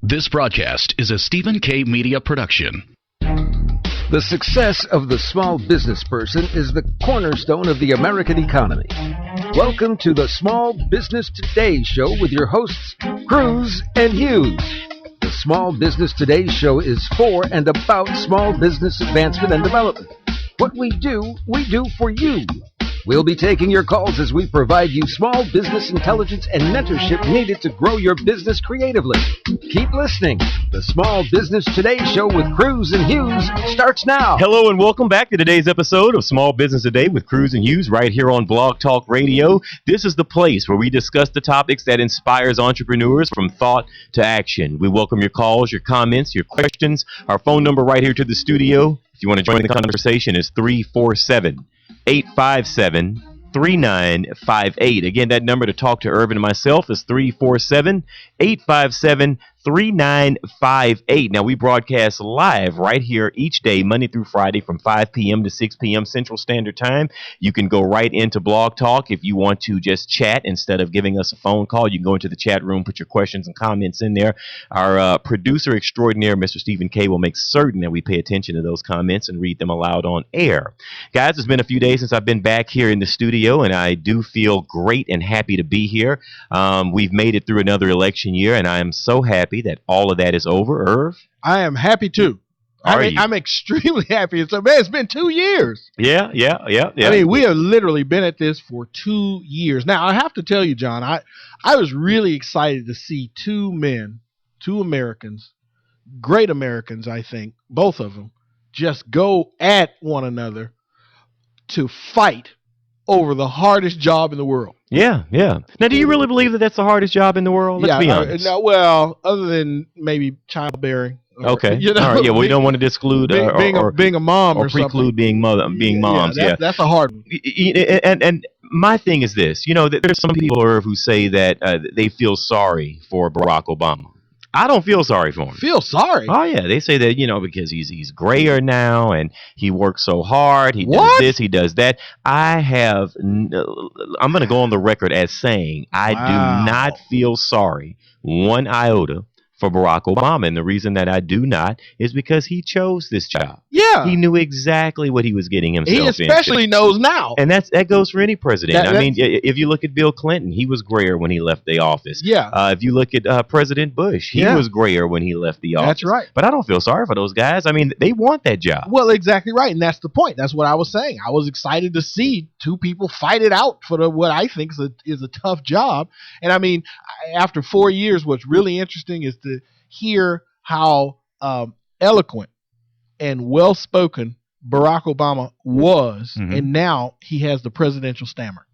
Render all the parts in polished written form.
This broadcast is a Stephen K. Media production. The success of the small business person is the cornerstone of the American economy. Welcome to the Small Business Today Show with your hosts, Cruz and Hughes. The Small Business Today Show is for and about small business advancement and development. What we do for you. We'll be taking your calls as we provide you small business intelligence and mentorship needed to grow your business creatively. Keep listening. The Small Business Today Show with Cruz and Hughes starts now. Hello and welcome back to today's episode of Small Business Today with Cruz and Hughes right here on Blog Talk Radio. This is the place where we discuss the topics that inspires entrepreneurs from thought to action. We welcome your calls, your comments, your questions. Our phone number right here to the studio, if you want to join the conversation, is 347-857-3958. Again, that number to talk to Irvin and myself is 347-857-3958. Now, we broadcast live right here each day, Monday through Friday from 5 p.m. to 6 p.m. Central Standard Time. You can go right into Blog Talk if you want to just chat instead of giving us a phone call. You can go into the chat room, put your questions and comments in there. Our producer extraordinaire, Mr. Stephen K., will make certain that we pay attention to those comments and read them aloud on air. Guys, it's been a few days since I've been back here in the studio, and I do feel great and happy to be here. We've made it through another election year, and I am so happy that all of that is over. Irv? I am happy too. I'm extremely happy. It's been 2 years. Yeah. I mean, we have literally been at this for 2 years. Now, I have to tell you, John, I was really excited to see two Americans, great Americans, I think, both of them, just go at one another to fight over the hardest job in the world. Yeah. Now, do you really believe that that's the hardest job in the world? Let's be honest. Well, other than maybe childbearing. Okay. All right. Yeah. We don't want to exclude being a mom or preclude being moms. That's a hard one. And my thing is this. You know, there's some people who say that they feel sorry for Barack Obama. I don't feel sorry for him. Feel sorry? Oh, yeah. They say that, because he's grayer now and he works so hard. He does this, he does that. I'm going to go on the record as saying I do not feel sorry one iota for Barack Obama. And the reason that I do not is because he chose this job. Yeah. He knew exactly what he was getting himself into. He especially knows now. And that goes for any president. I mean, if you look at Bill Clinton, he was grayer when he left the office. Yeah. If you look at President Bush, he was grayer when he left the office. That's right. But I don't feel sorry for those guys. I mean, they want that job. Well, exactly right. And that's the point. That's what I was saying. I was excited to see two people fight it out for what I think is a tough job. And I mean, after 4 years, what's really interesting is to hear how eloquent and well-spoken Barack Obama was, and now he has the presidential stammer.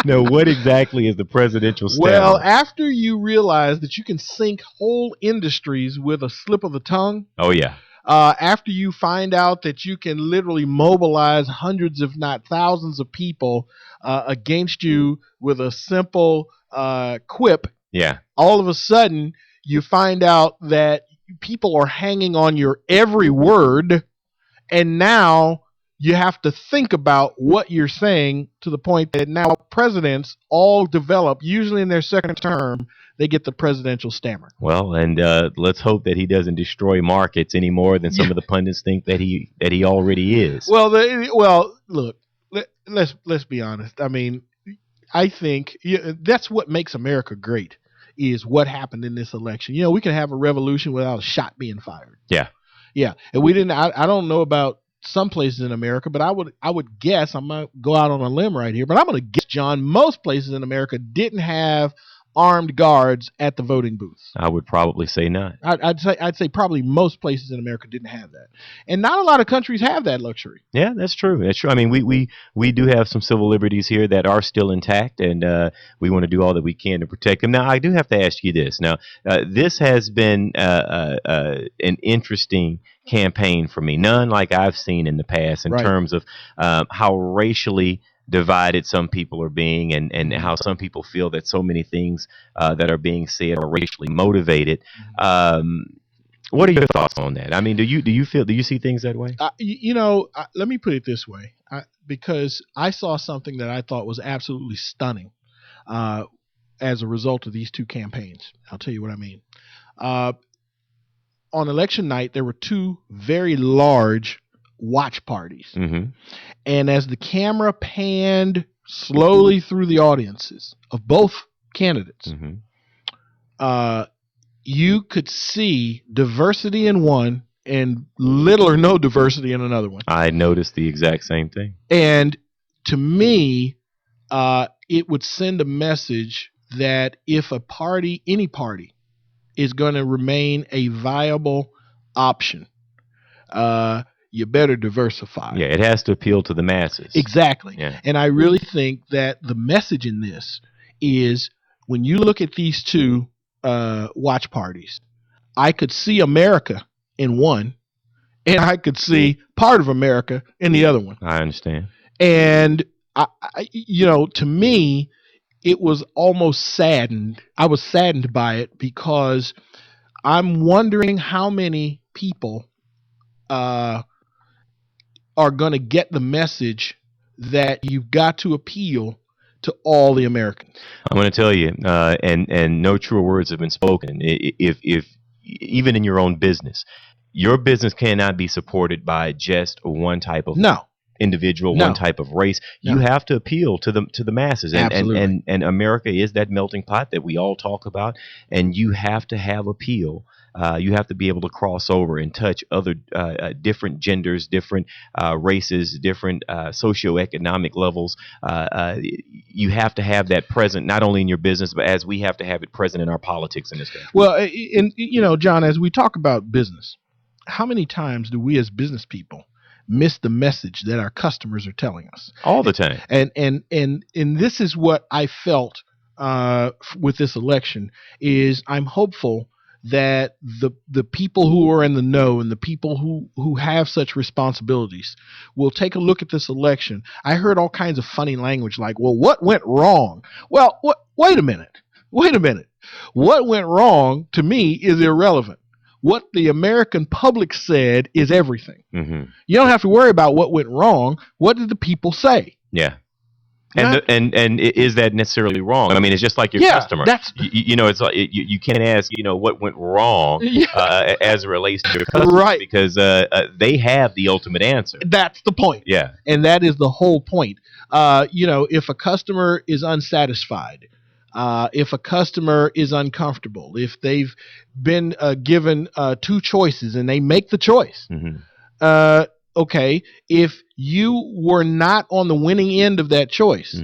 No, what exactly is the presidential stammer? Well, after you realize that you can sink whole industries with a slip of the tongue. Oh, yeah. After you find out that you can literally mobilize hundreds, if not thousands of people against you with a simple quip. Yeah. All of a sudden, you find out that people are hanging on your every word, and now you have to think about what you're saying to the point that now presidents all develop, usually in their second term, they get the presidential stammer. Well, and let's hope that he doesn't destroy markets any more than some of the pundits think that he already is. Well, look, let's be honest. I mean, I think that's what makes America great. Is what happened in this election. We can have a revolution without a shot being fired. Yeah. And we didn't. I don't know about some places in America, but I would guess, I'm gonna go out on a limb right here, but I'm gonna guess, John, most places in America didn't have armed guards at the voting booths. I would probably say not. I'd say probably most places in America didn't have that, and not a lot of countries have that luxury. Yeah, that's true. I mean, we do have some civil liberties here that are still intact, and we want to do all that we can to protect them. Now, I do have to ask you this. Now, this has been an interesting campaign for me, none like I've seen in the past in terms of how racially divided some people are being, and how some people feel that so many things that are being said are racially motivated. What are your thoughts on that? I mean, do you see things that way? Let me put it this way, because I saw something that I thought was absolutely stunning. as a result of these two campaigns. I'll tell you what I mean. On election night, there were two very large watch parties. Mm-hmm. And as the camera panned slowly through the audiences of both candidates, you could see diversity in one and little or no diversity in another one. I noticed the exact same thing. And to me, it would send a message that if a party, any party, is going to remain a viable option, you better diversify. Yeah, it has to appeal to the masses. Exactly. Yeah. And I really think that the message in this is when you look at these two watch parties, I could see America in one, and I could see part of America in the other one. I understand. And, to me, it was almost saddened. I was saddened by it because I'm wondering how many people are going to get the message that you've got to appeal to all the Americans. I'm going to tell you, and no truer words have been spoken. If even in your own business, your business cannot be supported by just one type of individual, one type of race. You have to appeal to the masses, and America is that melting pot that we all talk about, and you have to have appeal. You have to be able to cross over and touch other different genders, different races, different socioeconomic levels. You have to have that present not only in your business, but as we have to have it present in our politics in this country. Well, and John, as we talk about business, how many times do we as business people miss the message that our customers are telling us? All the time. And this is what I felt with this election is I'm hopeful that the people who are in the know and the people who have such responsibilities will take a look at this election. I heard all kinds of funny language like, well, what went wrong? Well, wait a minute. What went wrong to me is irrelevant. What the American public said is everything. Mm-hmm. You don't have to worry about what went wrong. What did the people say? Yeah. And is that necessarily wrong? I mean, it's just like your customer. It's like you can't ask, what went wrong as it relates to your customer, right? Because they have the ultimate answer. That's the point. Yeah, and that is the whole point. If a customer is unsatisfied, if a customer is uncomfortable, if they've been given two choices and they make the choice. Mm-hmm. Okay, if you were not on the winning end of that choice,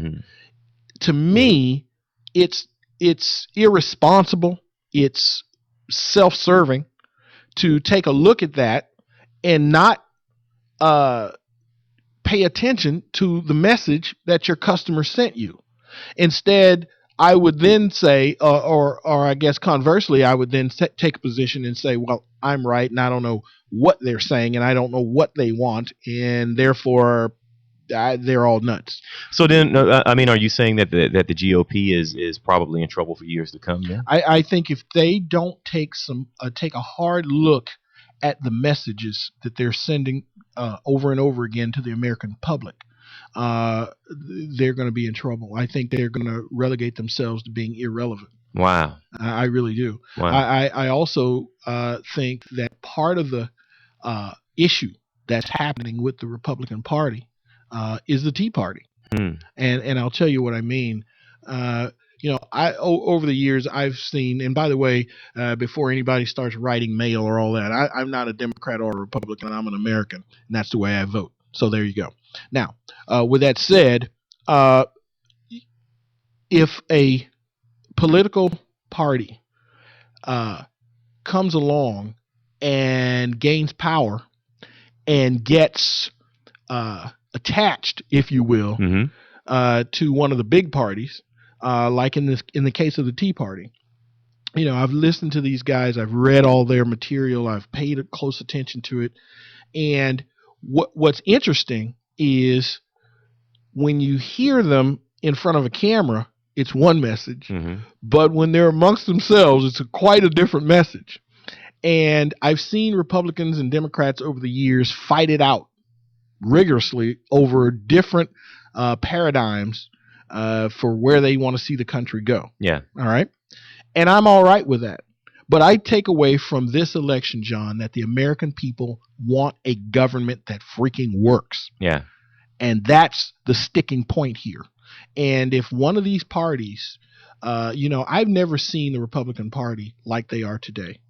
to me, it's irresponsible, it's self-serving to take a look at that and not pay attention to the message that your customer sent you. Instead, I would then say, or I guess conversely, I would then take a position and say, well, I'm right, and I don't know what they're saying, and I don't know what they want, and therefore they're all nuts. So then, are you saying that the GOP is probably in trouble for years to come? Then I think if they don't take a hard look at the messages that they're sending over and over again to the American public, they're going to be in trouble. I think they're going to relegate themselves to being irrelevant. Wow. I really do. Wow. I also think that part of the issue that's happening with the Republican Party is the Tea Party. And I'll tell you what I mean. Over the years I've seen, and by the way, before anybody starts writing mail or all that, I'm not a Democrat or a Republican. I'm an American, and that's the way I vote. So there you go. Now, with that said, if a political party comes along and gains power and gets attached, if you will, to one of the big parties, like in the case of the Tea Party. I've listened to these guys, I've read all their material, I've paid close attention to it, and what's interesting is when you hear them in front of a camera, it's one message, but when they're amongst themselves, it's quite a different message. And I've seen Republicans and Democrats over the years fight it out rigorously over different paradigms for where they want to see the country go. Yeah. All right. And I'm all right with that. But I take away from this election, John, that the American people want a government that freaking works. Yeah. And that's the sticking point here. And if one of these parties, I've never seen the Republican Party like they are today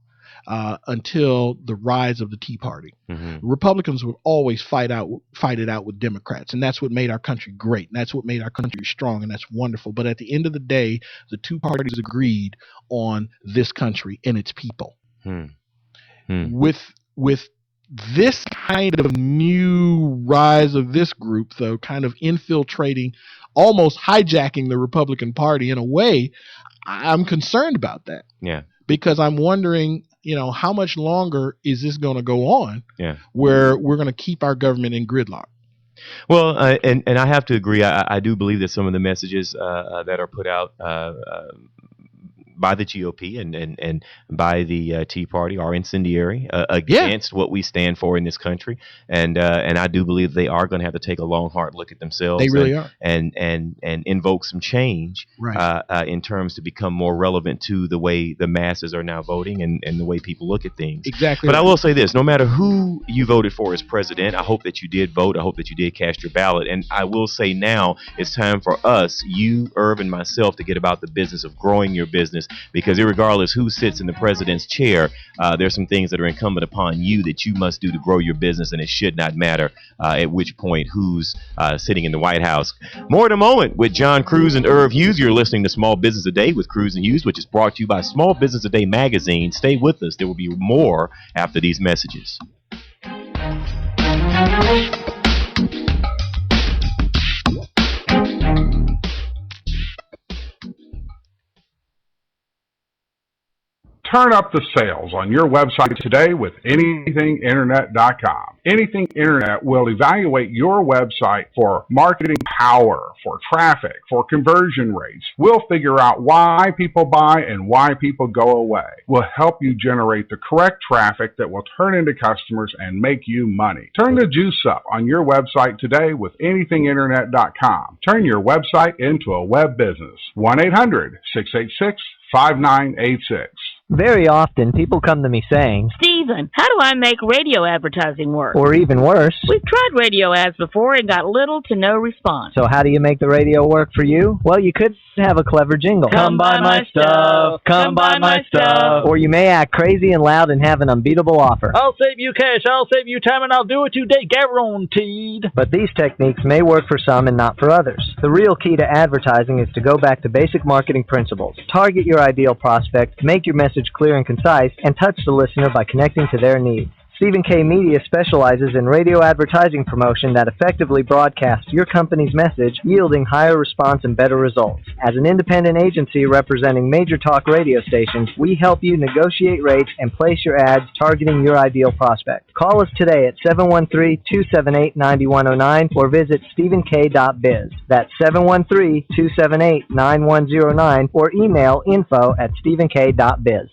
until the rise of the Tea Party. Mm-hmm. Republicans would always fight it out with Democrats, and that's what made our country great, and that's what made our country strong, and that's wonderful. But at the end of the day, the two parties agreed on this country and its people. With this kind of new rise of this group, though, kind of infiltrating, almost hijacking the Republican Party in a way, I'm concerned about that. Yeah. Because I'm wondering, how much longer is this going to go on? Yeah. Where we're going to keep our government in gridlock. Well, and I have to agree. I do believe that some of the messages that are put out by the GOP and by the Tea Party are incendiary against what we stand for in this country, and I do believe they are going to have to take a long, hard look at themselves. They really are, and invoke some change, right. In terms to become more relevant to the way the masses are now voting and the way people look at things. Exactly. But I will say this: no matter who you voted for as president, I hope that you did vote. I hope that you did cast your ballot. And I will say now it's time for us, you, Irv, and myself, to get about the business of growing your business. Because irregardless who sits in the president's chair, there's some things that are incumbent upon you that you must do to grow your business, and it should not matter at which point who's sitting in the White House. More in a moment with John Cruz and Irv Hughes. You're listening to Small Business A Day with Cruz and Hughes, which is brought to you by Small Business A Day magazine. Stay with us. There will be more after these messages. Turn up the sales on your website today with anythinginternet.com. Anything Internet will evaluate your website for marketing power, for traffic, for conversion rates. We'll figure out why people buy and why people go away. We'll help you generate the correct traffic that will turn into customers and make you money. Turn the juice up on your website today with anythinginternet.com. Turn your website into a web business. 1-800-686-5986. Very often, people come to me saying, Stephen, how do I make radio advertising work? Or even worse, we've tried radio ads before and got little to no response. So how do you make the radio work for you? Well, you could have a clever jingle. Come buy my stuff. Come buy my stuff. Or you may act crazy and loud and have an unbeatable offer. I'll save you cash, I'll save you time, and I'll do it today, guaranteed. But these techniques may work for some and not for others. The real key to advertising is to go back to basic marketing principles. Target your ideal prospect, make your message clear and concise, and touch the listener by connecting to their needs. Stephen K. Media specializes in radio advertising promotion that effectively broadcasts your company's message, yielding higher response and better results. As an independent agency representing major talk radio stations, we help you negotiate rates and place your ads targeting your ideal prospect. Call us today at 713-278-9109 or visit stephenk.biz. That's 713-278-9109 or email info@stephenk.biz.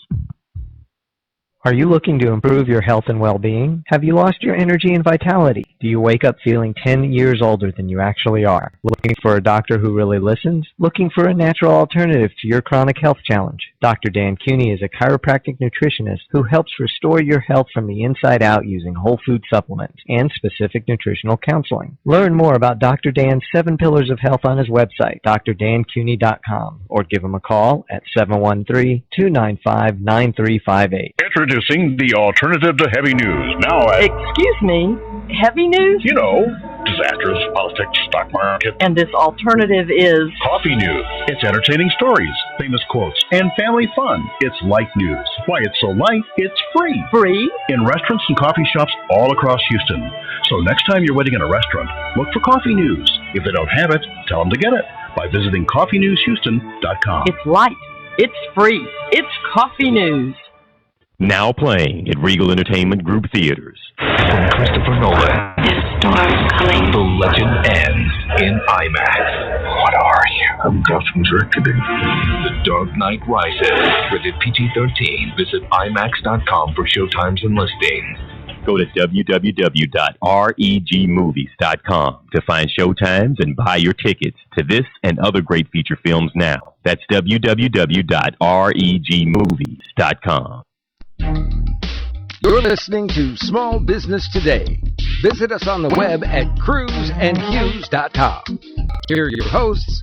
Are you looking to improve your health and well-being? Have you lost your energy and vitality? Do you wake up feeling 10 years older than you actually are? Looking for a doctor who really listens? Looking for a natural alternative to your chronic health challenge? Dr. Dan Cuny is a chiropractic nutritionist who helps restore your health from the inside out using whole food supplements and specific nutritional counseling. Learn more about Dr. Dan's 7 Pillars of Health on his website, drdancuny.com, or give him a call at 713-295-9358. Introducing the alternative to heavy news. Now, excuse me, heavy news? You know, disasters, politics, stock market. And this alternative is coffee news. It's entertaining stories, famous quotes, and family fun. It's light news. Why it's so light, it's free. Free? In restaurants and coffee shops all across Houston. So next time you're waiting in a restaurant, look for coffee news. If they don't have it, tell them to get it by visiting coffeenewshouston.com. It's light. It's free. It's coffee news. Now playing at Regal Entertainment Group Theaters. From Christopher Nolan. This storm's coming. The legend ends in IMAX. What are you? I'm Gotham's Reckoning. The Dark Knight Rises. Rated PG-13. Visit IMAX.com for showtimes and listings. Go to www.regmovies.com to find showtimes and buy your tickets to this and other great feature films now. That's www.regmovies.com. You're listening to Small Business Today. Visit us on the web at cruzandhughes.com. Here are your hosts,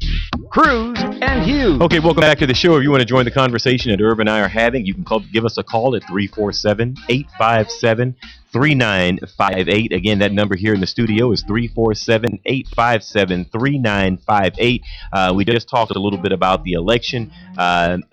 Cruz and Hughes. Okay, welcome back to the show. If you want to join the conversation that Irv and I are having, you can give us a call at 347-857-3958. Again, that number here in the studio is 347-857-3958. We just talked a little bit about the election, and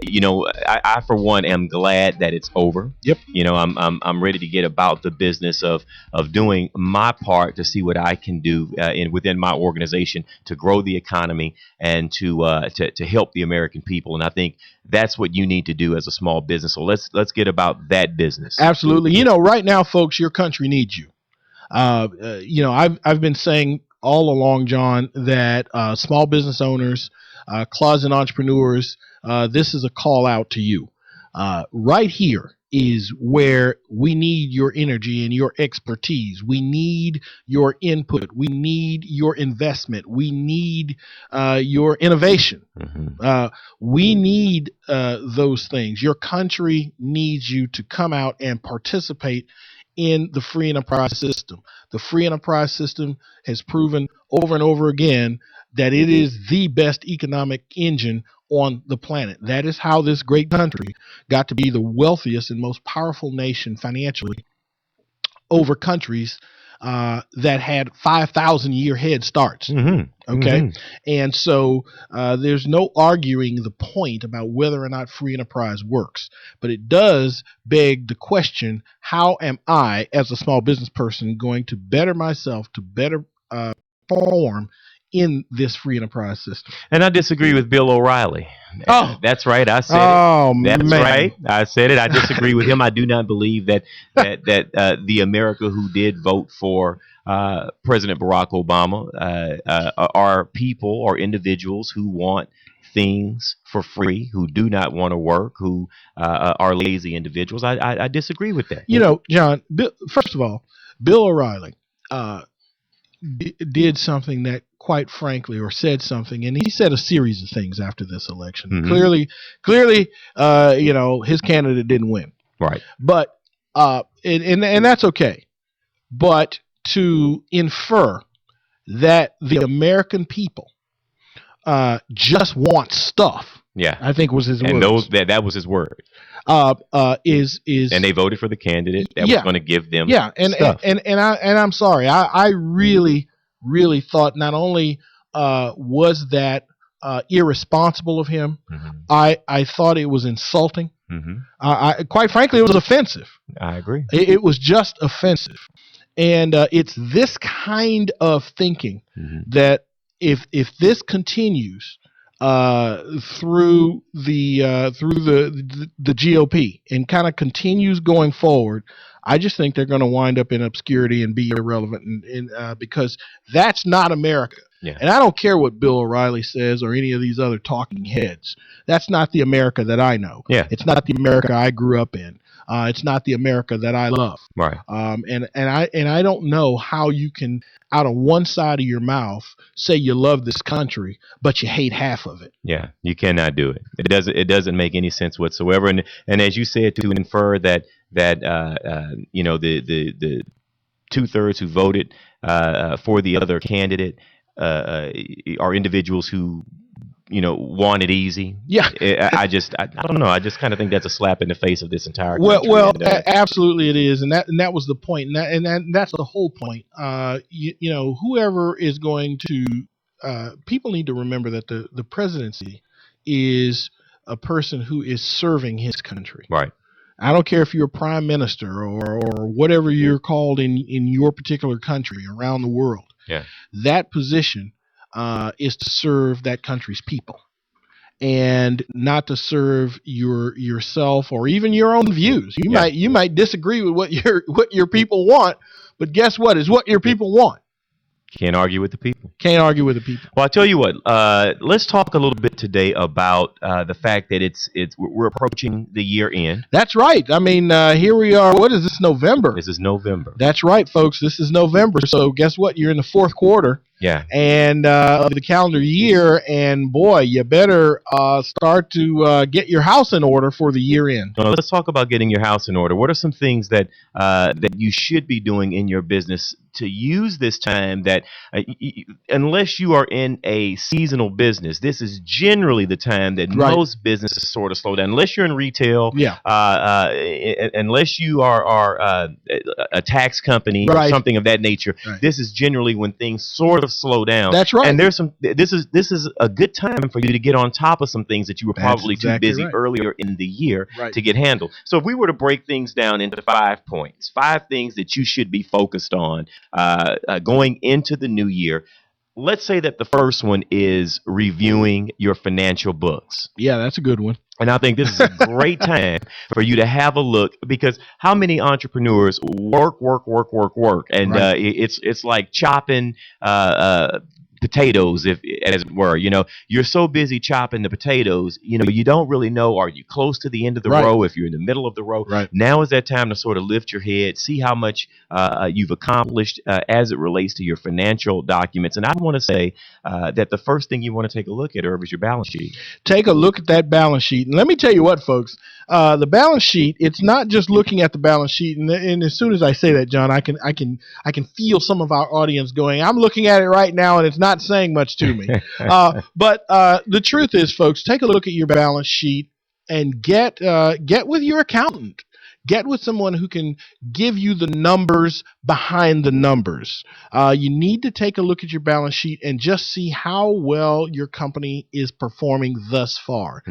you know, I for one am glad that it's over. Yep. You know, I'm ready to get about the business of doing my part to see what I can do within my organization to grow the economy and to help the American people. And I think that's what you need to do as a small business. So let's get about that business. Absolutely. You know, right now, folks, your country needs you. You know, I've been saying all along, John, that small business owners, closet entrepreneurs, this is a call out to you. Right here is where we need your energy and your expertise. We need your input. We need your investment. We need your innovation. Mm-hmm. We need those things. Your country needs you to come out and participate in the free enterprise system. The free enterprise system has proven over and over again that it is the best economic engine on the planet. That is how this great country got to be the wealthiest and most powerful nation financially over countries that had 5,000-year head starts. Mm-hmm. Okay. Mm-hmm. And so there's no arguing the point about whether or not free enterprise works, but it does beg the question, how am I as a small business person going to better myself to better perform in this free enterprise system? And I disagree with Bill O'Reilly. Oh, that's right. I said oh, it. That's man. right. I said it. I disagree with him. I do not believe that the America who did vote for President Barack Obama are people or individuals who want things for free, who do not want to work, who are lazy individuals. I disagree with that. You know, John, first of all, Bill O'Reilly did something that, quite frankly, or said something, and he said a series of things after this election. Mm-hmm. Clearly, you know, his candidate didn't win. Right. But and that's okay. But to infer that the American people just want stuff, yeah, I think was his and words. that was his word. Is and they voted for the candidate that was going to give them stuff. And I'm sorry, I really thought not only was that irresponsible of him, mm-hmm. I thought it was insulting. Mm-hmm. Quite frankly, it was offensive. I agree. It was just offensive, and it's this kind of thinking mm-hmm. that if this continues through the GOP and kind of continues going forward, I just think they're going to wind up in obscurity and be irrelevant, because that's not America. Yeah. And I don't care what Bill O'Reilly says or any of these other talking heads. That's not the America that I know. Yeah. It's not the America I grew up in. It's not the America that I love. Right. And I don't know how you can, out of one side of your mouth, say you love this country, but you hate half of it. Yeah, you cannot do it. It doesn't make any sense whatsoever. And as you said, to infer that you know, the 2/3 who voted for the other candidate are individuals who, you know, want it easy. Yeah. I don't know. I just kind of think that's a slap in the face of this entire country. Well, absolutely it is, and that was the point, and that's the whole point. You know, whoever is going to, people need to remember that the presidency is a person who is serving his country. Right. I don't care if you're a prime minister or whatever you're called in your particular country around the world. Yeah. That position is to serve that country's people, and not to serve yourself or even your own views. You might disagree with what your people want, but guess what? Is what your people want. Can't argue with the people. Can't argue with the people. Well, I tell you what. Let's talk a little bit today about the fact that we're approaching the year end. That's right. I mean, here we are. What is this, November? This is November. That's right, folks. This is November. So guess what? You're in the fourth quarter. Yeah. And of the calendar year, and boy, you better start to get your house in order for the year end. Well, let's talk about getting your house in order. What are some things that you should be doing in your business to use this time that unless you are in a seasonal business, this is generally the time that most businesses sort of slow down. Unless you're in retail, unless you are a tax company or something of that nature, this is generally when things sort of slow down. That's right. And this is a good time for you to get on top of some things that you were probably too busy earlier in the year to get handled. So if we were to break things down into 5 points, 5 things that you should be focused on going into the new year. Let's say that the first one is reviewing your financial books. Yeah, that's a good one. And I think this is a great time for you to have a look, because how many entrepreneurs work, and it's like chopping potatoes, if as it were. You're so busy chopping the potatoes, you don't really know, are you close to the end of the row? If you're in the middle of the row, now is that time to sort of lift your head, see how much you've accomplished as it relates to your financial documents. And I want to say that the first thing you want to take a look at, Irv, is your balance sheet. Take a look at that balance sheet. And let me tell you what, folks, the balance sheet, it's not just looking at the balance sheet. And as soon as I say that, John, I can feel some of our audience going, I'm looking at it right now and it's not saying much to me. But the truth is, folks, take a look at your balance sheet and get with your accountant. Get with someone who can give you the numbers behind the numbers. You need to take a look at your balance sheet and just see how well your company is performing thus far.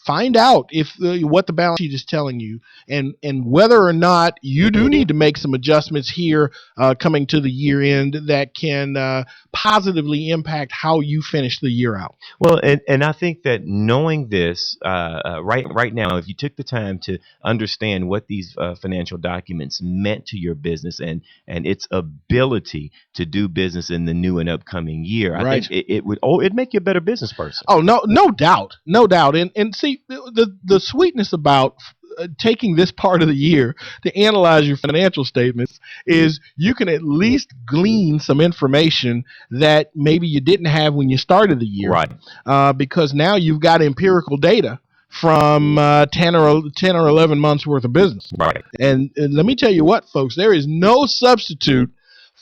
Find out if what the balance sheet is telling you, and whether or not you do need to make some adjustments here coming to the year end that can positively impact how you finish the year out. Well, and I think that knowing this right now, if you took the time to understand what these financial documents meant to your business and its ability to do business in the new and upcoming year, I think it'd make you a better business person. Oh, no doubt. And see, the sweetness about taking this part of the year to analyze your financial statements is you can at least glean some information that maybe you didn't have when you started the year. Because now you've got empirical data from 10 or 11 months worth of business. And let me tell you what, folks, there is no substitute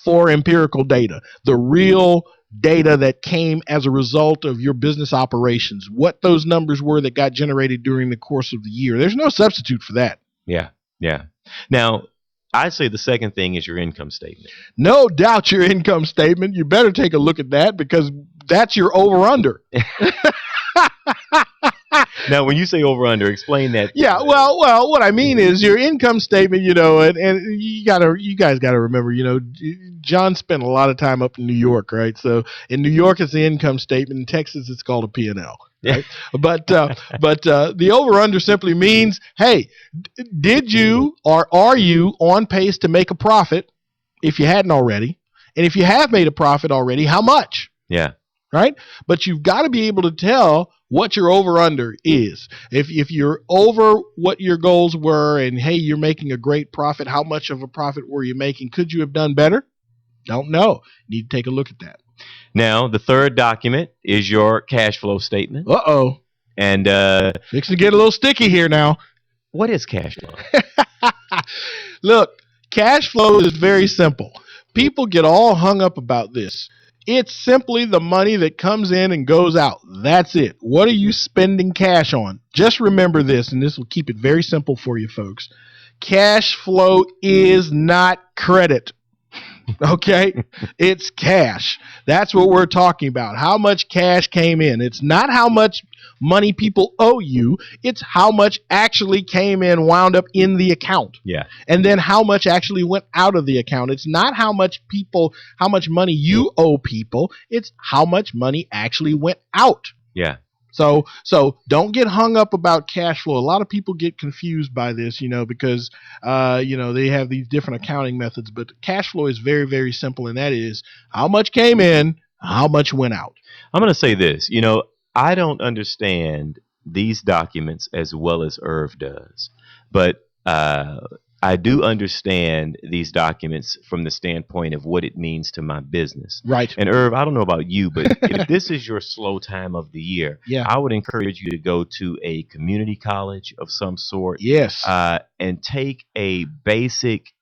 for empirical data. The real data that came as a result of your business operations, what those numbers were that got generated during the course of the year. There's no substitute for that. Yeah. Now, I'd say the second thing is your income statement. No doubt your income statement. You better take a look at that, because that's your over-under. Now, when you say over/under, explain that. Yeah, well, what I mean is your income statement, and you guys gotta remember, John spent a lot of time up in New York, right? So in New York, it's the income statement. In Texas, it's called a P&L. Right? But the over/under simply means, hey, did you or are you on pace to make a profit if you hadn't already? And if you have made a profit already, how much? Yeah. Right? But you've got to be able to tell what your over/under is. If you're over what your goals were and, hey, you're making a great profit, how much of a profit were you making? Could you have done better? Don't know. Need to take a look at that. Now, the third document is your cash flow statement. Uh-oh. And fixing to get a little sticky here now. What is cash flow? Look, cash flow is very simple. People get all hung up about this. It's simply the money that comes in and goes out. That's it. What are you spending cash on? Just remember this, and this will keep it very simple for you folks. Cash flow is not credit. Okay? It's cash. That's what we're talking about. How much cash came in. It's not how much money people owe you. It's how much actually came in, wound up in the account. Yeah. And then how much actually went out of the account. It's not how much money you owe people. It's how much money actually went out. Yeah. So don't get hung up about cash flow. A lot of people get confused by this, because they have these different accounting methods. But cash flow is very, very simple, and that is how much came in, how much went out. I'm going to say this. I don't understand these documents as well as Irv does, but I do understand these documents from the standpoint of what it means to my business. Right. And Irv, I don't know about you, but if this is your slow time of the year, yeah. I would encourage you to go to a community college of some sort. Yes. And take a basic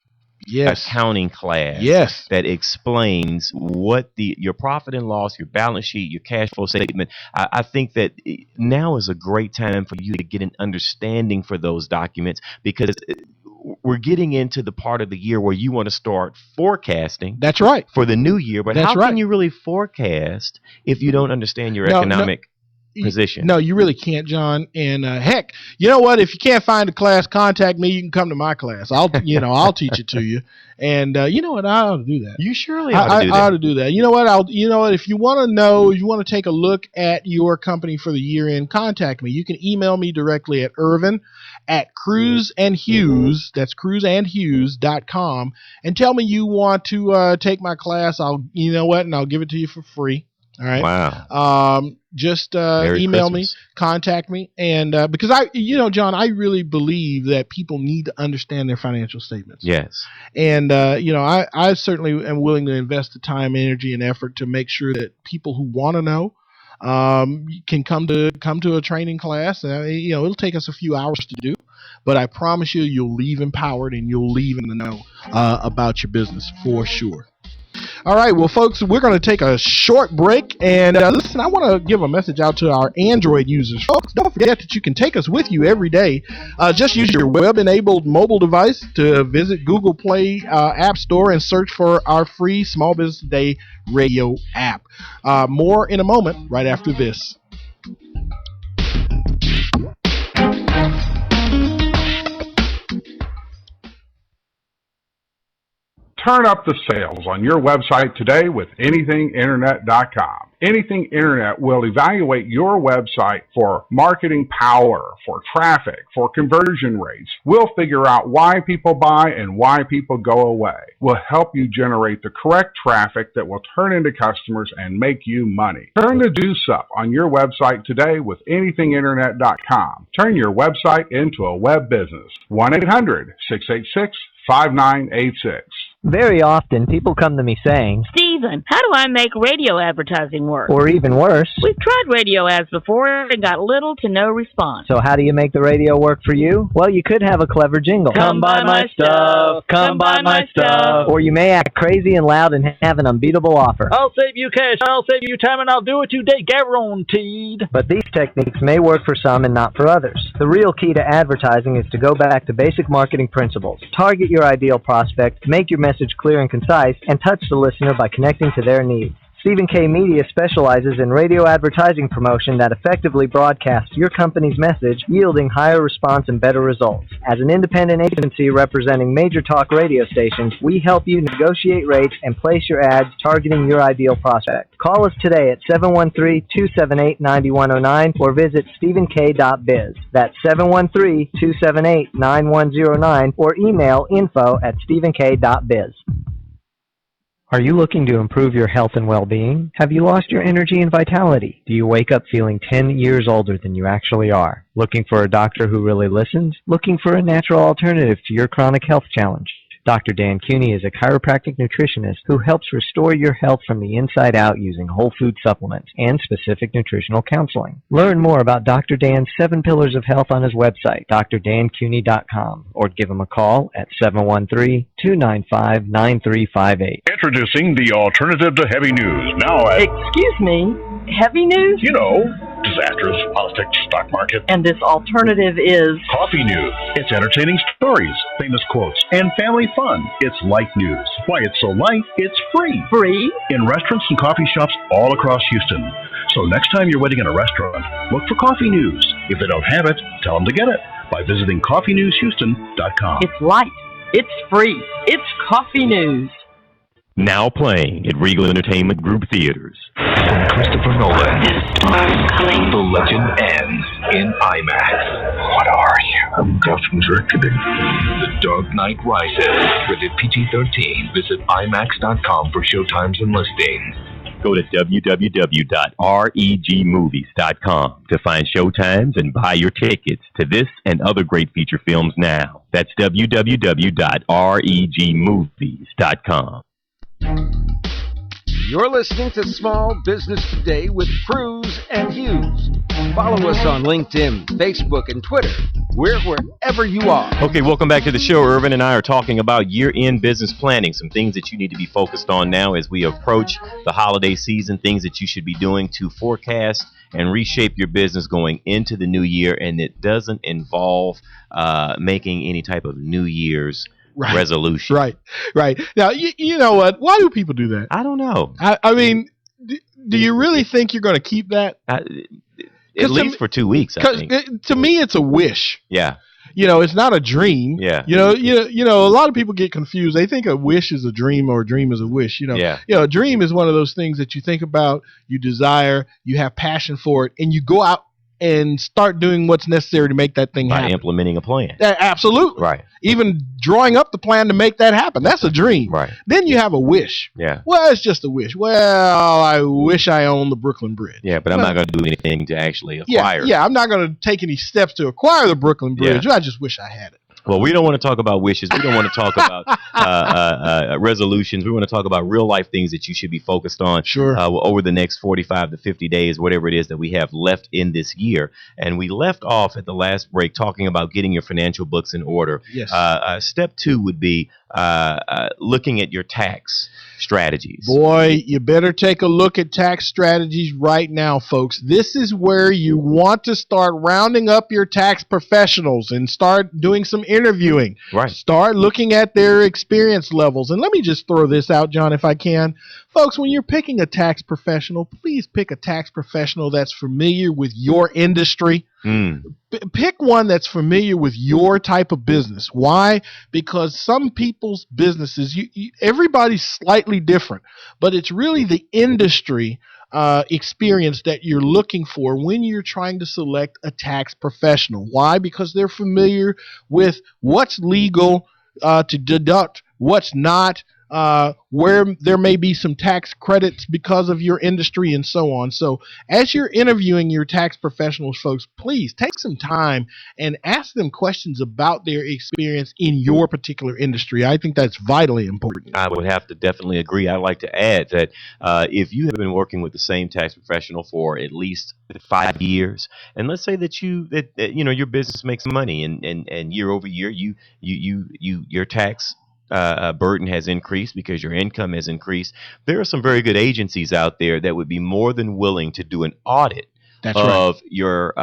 accounting class that explains what your profit and loss, your balance sheet, your cash flow statement. I think that now is a great time for you to get an understanding for those documents, because we're getting into the part of the year where you want to start forecasting. That's right. For the new year. But how can you really forecast if you don't understand your economic position? No, you really can't, John. And heck, you know what? If you can't find a class, contact me. You can come to my class. I'll teach it to you. And you know what? I ought to do that. You surely ought to do that. I ought to do that. You know what? If you want to know, if you want to take a look at your company for the year end, contact me. You can email me directly at Irvin@cruiseandhughes, that's cruiseandhughes.com, and tell me you want to take my class. I'll give it to you for free. All right. Wow. Just email me, contact me, and because John, I really believe that people need to understand their financial statements. Yes. And I certainly am willing to invest the time, energy, and effort to make sure that people who want to know can come to a training class. It'll take us a few hours to do, but I promise you'll leave empowered and you'll leave in the know about your business for sure. All right, well, folks, we're going to take a short break. And listen, I want to give a message out to our Android users. Folks, don't forget that you can take us with you every day. Just use your web-enabled mobile device to visit Google Play App Store and search for our free Small Business Today radio app. More in a moment, right after this. Turn up the sales on your website today with anythinginternet.com. Anything Internet will evaluate your website for marketing power, for traffic, for conversion rates. We'll figure out why people buy and why people go away. We'll help you generate the correct traffic that will turn into customers and make you money. Turn the deuce up on your website today with anythinginternet.com. Turn your website into a web business. 1-800-686-5986. Very often, people come to me saying, Stephen, how do I make radio advertising work? Or even worse, we've tried radio ads before and got little to no response. So how do you make the radio work for you? Well, you could have a clever jingle. Come buy my stuff. Come buy my stuff. Or you may act crazy and loud and have an unbeatable offer. I'll save you cash. I'll save you time, and I'll do it today, guaranteed. But these techniques may work for some and not for others. The real key to advertising is to go back to basic marketing principles. Target your ideal prospect, make your message clear and concise, and touch the listener by connecting to their needs. Stephen K. Media specializes in radio advertising promotion that effectively broadcasts your company's message, yielding higher response and better results. As an independent agency representing major talk radio stations, we help you negotiate rates and place your ads targeting your ideal prospect. Call us today at 713-278-9109 or visit stephenk.biz. That's 713-278-9109 or email info@stephenk.biz. Are you looking to improve your health and well-being? Have you lost your energy and vitality? Do you wake up feeling 10 years older than you actually are? Looking for a doctor who really listens? Looking for a natural alternative to your chronic health challenge? Dr. Dan Cuny is a chiropractic nutritionist who helps restore your health from the inside out using whole food supplements and specific nutritional counseling. Learn more about Dr. Dan's 7 Pillars of Health on his website, drdancuny.com, or give him a call at 713-295-9358. Introducing the alternative to heavy news. Now Excuse me, heavy news? You know, disasters, politics, stock market. And this alternative is? Coffee news. It's entertaining stories, famous quotes, and family fun. It's light news. Why it's so light, it's free. Free? In restaurants and coffee shops all across Houston. So next time you're waiting in a restaurant, look for coffee news. If they don't have it, tell them to get it by visiting coffeenewshouston.com. It's light. It's free. It's coffee news. Now playing at Regal Entertainment Group Theaters. From Christopher Nolan, the legend ends in IMAX. What are you? I'm Gotham Reckoning. The Dark Knight Rises. Rated PG-13. Visit IMAX.com for showtimes and listings. Go to www.regmovies.com to find showtimes and buy your tickets to this and other great feature films now. That's www.regmovies.com. You're listening to Small Business Today with Cruz and Hughes. Follow us on LinkedIn, Facebook, and Twitter. We're wherever you are. Okay, welcome back to the show. Irvin and I are talking about year-end business planning, some things that you need to be focused on now as we approach the holiday season, things that you should be doing to forecast and reshape your business going into the new year, and it doesn't involve making any type of New Year's resolution. Right. Now, you know what? Why do people do that? I don't know. I mean, do you really think you're going to keep that? At least for 2 weeks, I think. To me, it's a wish. Yeah. You know, it's not a dream. Yeah. You know, a lot of people get confused. They think a wish is a dream or a dream is a wish. Yeah. A dream is one of those things that you think about, you desire, you have passion for it, and you go out and start doing what's necessary to make that thing happen. By implementing a plan. Absolutely. Right. Even drawing up the plan to make that happen. That's a dream. Right. Then you have a wish. Yeah. Well, it's just a wish. Well, I wish I owned the Brooklyn Bridge. Yeah, but I'm not going to do anything to actually acquire it. Yeah, I'm not going to take any steps to acquire the Brooklyn Bridge. Yeah. I just wish I had it. Well, we don't want to talk about wishes. We don't want to talk about resolutions. We want to talk about real life things that you should be focused on over the next 45 to 50 days, whatever it is that we have left in this year. And we left off at the last break talking about getting your financial books in order. Yes. Step 2 would be looking at your tax strategies. Boy, you better take a look at tax strategies right now, folks. This is where you want to start rounding up your tax professionals and start doing some interviewing. Right. Start looking at their experience levels. And let me just throw this out, John, if I can. Folks, when you're picking a tax professional, please pick a tax professional that's familiar with your industry. Pick one that's familiar with your type of business. Why? Because some people's businesses, everybody's slightly different, but it's really the industry experience that you're looking for when you're trying to select a tax professional. Why? Because they're familiar with what's legal to deduct, what's not, where there may be some tax credits because of your industry and so on. So as you're interviewing your tax professionals, folks, please take some time and ask them questions about their experience in your particular industry. I think that's vitally important. I would have to definitely agree. I'd like to add that if you have been working with the same tax professional for at least 5 years, and let's say that your business makes money and year over year your tax burden has increased because your income has increased. There are some very good agencies out there that would be more than willing to do an audit of your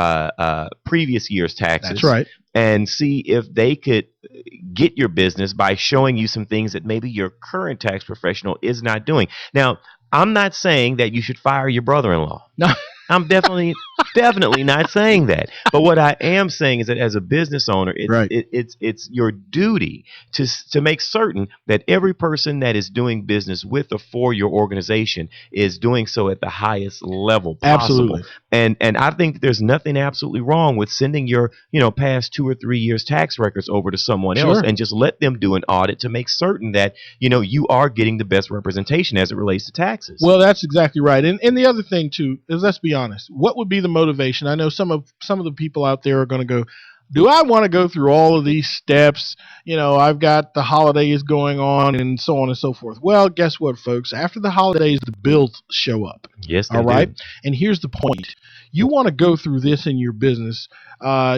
previous year's taxes. That's right. And see if they could get your business by showing you some things that maybe your current tax professional is not doing. Now, I'm not saying that you should fire your brother-in-law. No. I'm definitely not saying that. But what I am saying is that as a business owner, it's your duty to make certain that every person that is doing business with or for your organization is doing so at the highest level possible. Absolutely. And I think there's nothing absolutely wrong with sending your past 2 or 3 years tax records over to someone else and just let them do an audit to make certain that you are getting the best representation as it relates to taxes. Well, that's exactly right. And the other thing too is, let's be honest, what would be the motivation? I know some of the people out there are going to go, do I want to go through all of these steps? I've got the holidays going on and so on and so forth. Well, guess what, folks? After the holidays, the bills show up. Yes, they all right. do. And here's the point. You want to go through this in your business,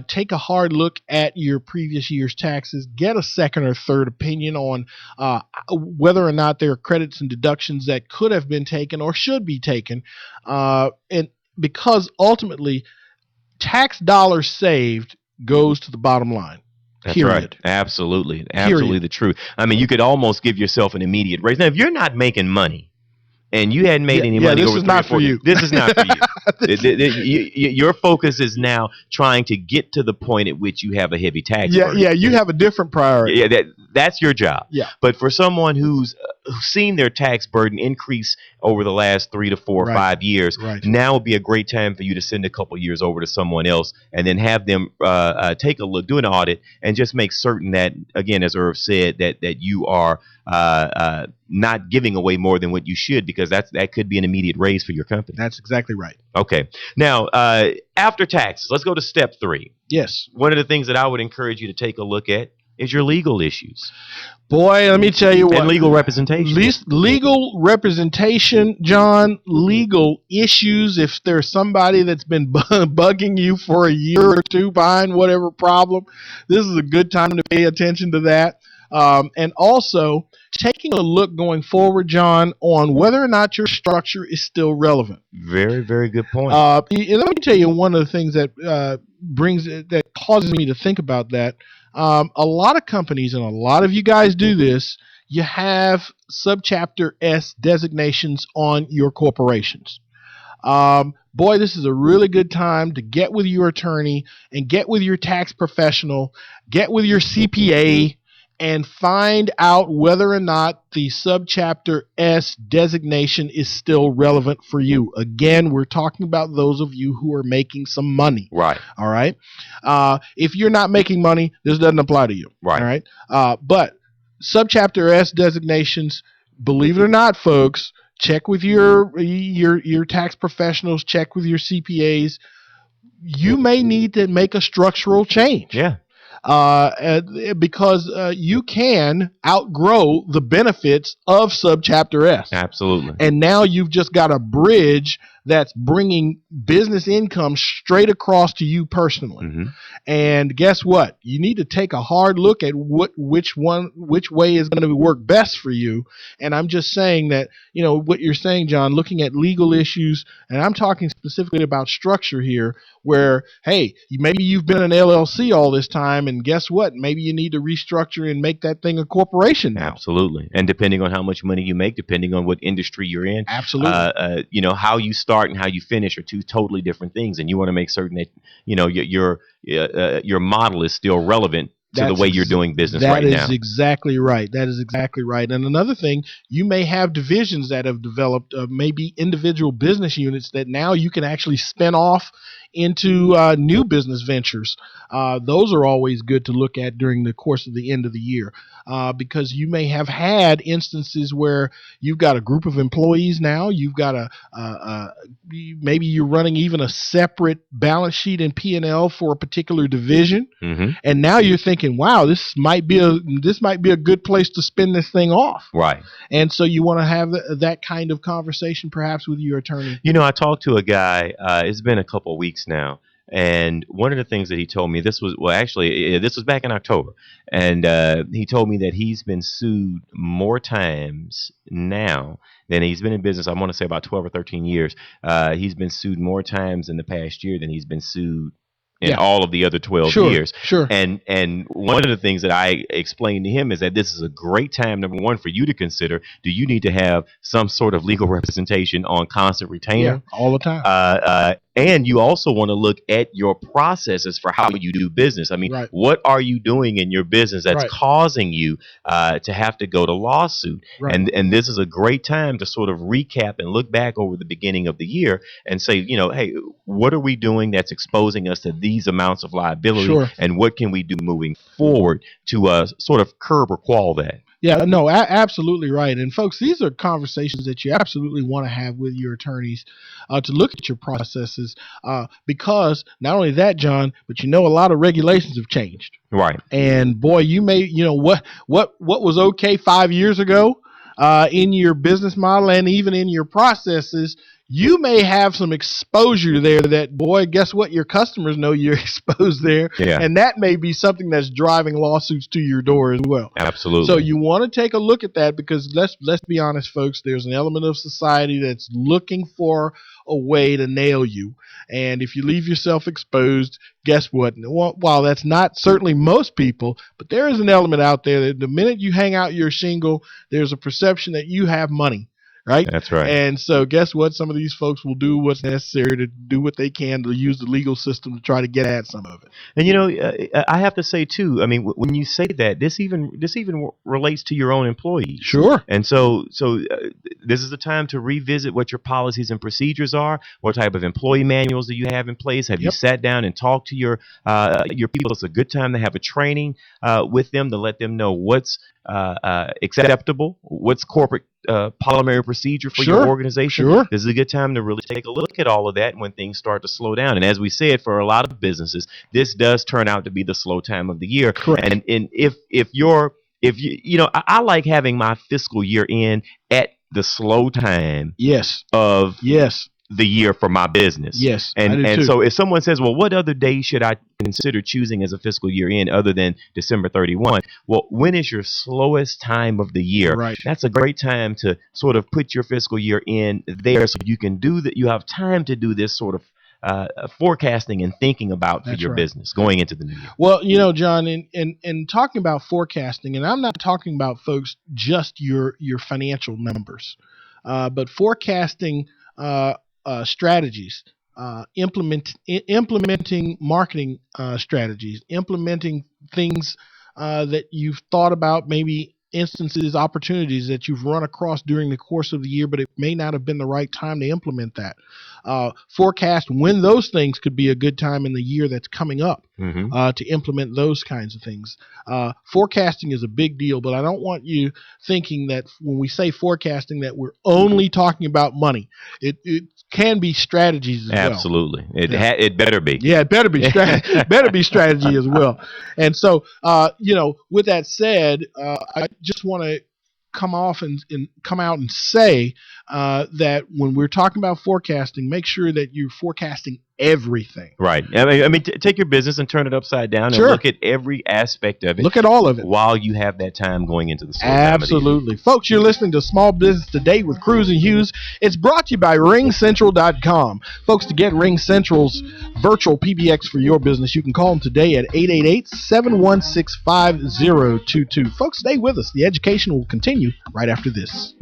take a hard look at your previous year's taxes, get a second or third opinion on whether or not there are credits and deductions that could have been taken or should be taken. And because ultimately, tax dollars saved goes to the bottom line. That's period. Right. Absolutely the truth. I mean, you could almost give yourself an immediate raise. Now, if you're not making money and you hadn't made any money this over is 3 not or 4 for years, you. this is not for you. Your focus is now trying to get to the point at which you have a heavy tax burden. Yeah, you have a different priority. Yeah, that's your job. Yeah. But for someone who's seen their tax burden increase over the last 3 to 4 or 5 years. Now would be a great time for you to send a couple years over to someone else and then have them take a look, do an audit, and just make certain that, again, as Irv said, that you are not giving away more than what you should, because that could be an immediate raise for your company. That's exactly right. Okay. Now, after taxes, let's go to step 3. Yes. One of the things that I would encourage you to take a look at is your legal issues. Boy, let me tell you what. And legal representation. Legal representation, John, legal issues. If there's somebody that's been bugging you for a year or two behind whatever problem, this is a good time to pay attention to that. And also taking a look going forward, John, on whether or not your structure is still relevant. Very, very good point. Let me tell you one of the things that that causes me to think about that. A lot of companies, and a lot of you guys do this, you have subchapter S designations on your corporations. Boy, this is a really good time to get with your attorney and get with your tax professional, get with your CPA, and find out whether or not the subchapter S designation is still relevant for you. Again, we're talking about those of you who are making some money. Right. All right. If you're not making money, this doesn't apply to you. Right. All right. But subchapter S designations, believe it or not, folks, check with your tax professionals, check with your CPAs. You may need to make a structural change. Yeah. Because you can outgrow the benefits of subchapter S. Absolutely. And now you've just got a bridge that's bringing business income straight across to you personally. Mm-hmm. And guess what? You need to take a hard look at which way is going to work best for you. And I'm just saying that, what you're saying, John, looking at legal issues, and I'm talking specifically about structure here, where, hey, maybe you've been an LLC all this time, and guess what? Maybe you need to restructure and make that thing a corporation now. Absolutely. And depending on how much money you make, depending on what industry you're in, absolutely. How you start and how you finish are two totally different things, and you want to make certain that your model is still relevant to the way you're doing business right now. That is exactly right. That is exactly right. And another thing, you may have divisions that have developed, maybe individual business units that now you can actually spin off into new business ventures. Those are always good to look at during the course of the end of the year, because you may have had instances where you've got a group of employees now. You've got maybe you're running even a separate balance sheet and P&L for a particular division, mm-hmm. and now you're thinking, wow, this might be a good place to spin this thing off. Right. And so you want to have that kind of conversation perhaps with your attorney. I talked to a guy, it's been a couple of weeks now, and one of the things that he told me, this was back in October, and he told me that he's been sued more times now than he's been in business. I want to say about 12 or 13 years. He's been sued more times in the past year than he's been sued in all of the other 12 years. Sure. And one of the things that I explained to him is that this is a great time, number one, for you to consider, do you need to have some sort of legal representation on constant retainer? Yeah, all the time. And you also want to look at your processes for how you do business. I mean, right. What are you doing in your business that's right. causing you to have to go to lawsuit? Right. And this is a great time to sort of recap and look back over the beginning of the year and say, hey, what are we doing that's exposing us to these amounts of liability? Sure. And what can we do moving forward to sort of curb or quell that? Yeah, no, absolutely right. And folks, these are conversations that you absolutely want to have with your attorneys to look at your processes, because not only that, John, but a lot of regulations have changed. Right. And boy, you may, what was okay 5 years ago in your business model and even in your processes, you may have some exposure there that, boy, guess what? Your customers know you're exposed there. Yeah. And that may be something that's driving lawsuits to your door as well. Absolutely. So you want to take a look at that, because let's be honest, folks, there's an element of society that's looking for a way to nail you. And if you leave yourself exposed, guess what? While that's not certainly most people, but there is an element out there that the minute you hang out your shingle, there's a perception that you have money. right? That's right. And so guess what? Some of these folks will do what's necessary to do what they can to use the legal system to try to get at some of it. And you know, I have to say too. I mean, when you say that, this even relates to your own employees. Sure. And so this is the time to revisit what your policies and procedures are. What type of employee manuals do you have in place? Have you sat down and talked to your people? It's a good time to have a training with them to let them know what's acceptable, what's corporate parliamentary procedure for your organization. Sure. This is a good time to really take a look at all of that when things start to slow down. And as we said, for a lot of businesses, this does turn out to be the slow time of the year. Correct. And if you know, I like having my fiscal year end at the slow time of the year for my business. Yes. And so if someone says, well, what other day should I consider choosing as a fiscal year end other than December 31? Well, when is your slowest time of the year? Right. That's a great time to sort of put your fiscal year in there so you can do that. You have time to do this sort of forecasting and thinking about for your business going into the new year. Well, you know, John, in talking about forecasting, and I'm not talking about, folks, just your financial numbers, but forecasting strategies, implementing marketing strategies, implementing things that you've thought about, maybe instances, opportunities that you've run across during the course of the year, but it may not have been the right time to implement that. Forecast when those things could be a good time in the year that's coming up to implement those kinds of things. Forecasting is a big deal, but I don't want you thinking that when we say forecasting that we're only talking about money. It can be strategies as well. Absolutely. It better be. Yeah, it better be better be strategy as well. And so, you know, with that said, I just want to come out and say that when we're talking about forecasting, make sure that you're forecasting everything. Right. I mean, take your business and turn it upside down and look at every aspect of it. Look at all of it while you have that time going into the slow Absolutely. Folks, you're listening to Small Business Today with Cruz and Hughes. It's brought to you by RingCentral.com. Folks, to get RingCentral's virtual PBX for your business, you can call them today at 888-716-5022. Folks, stay with us. The education will continue right after this.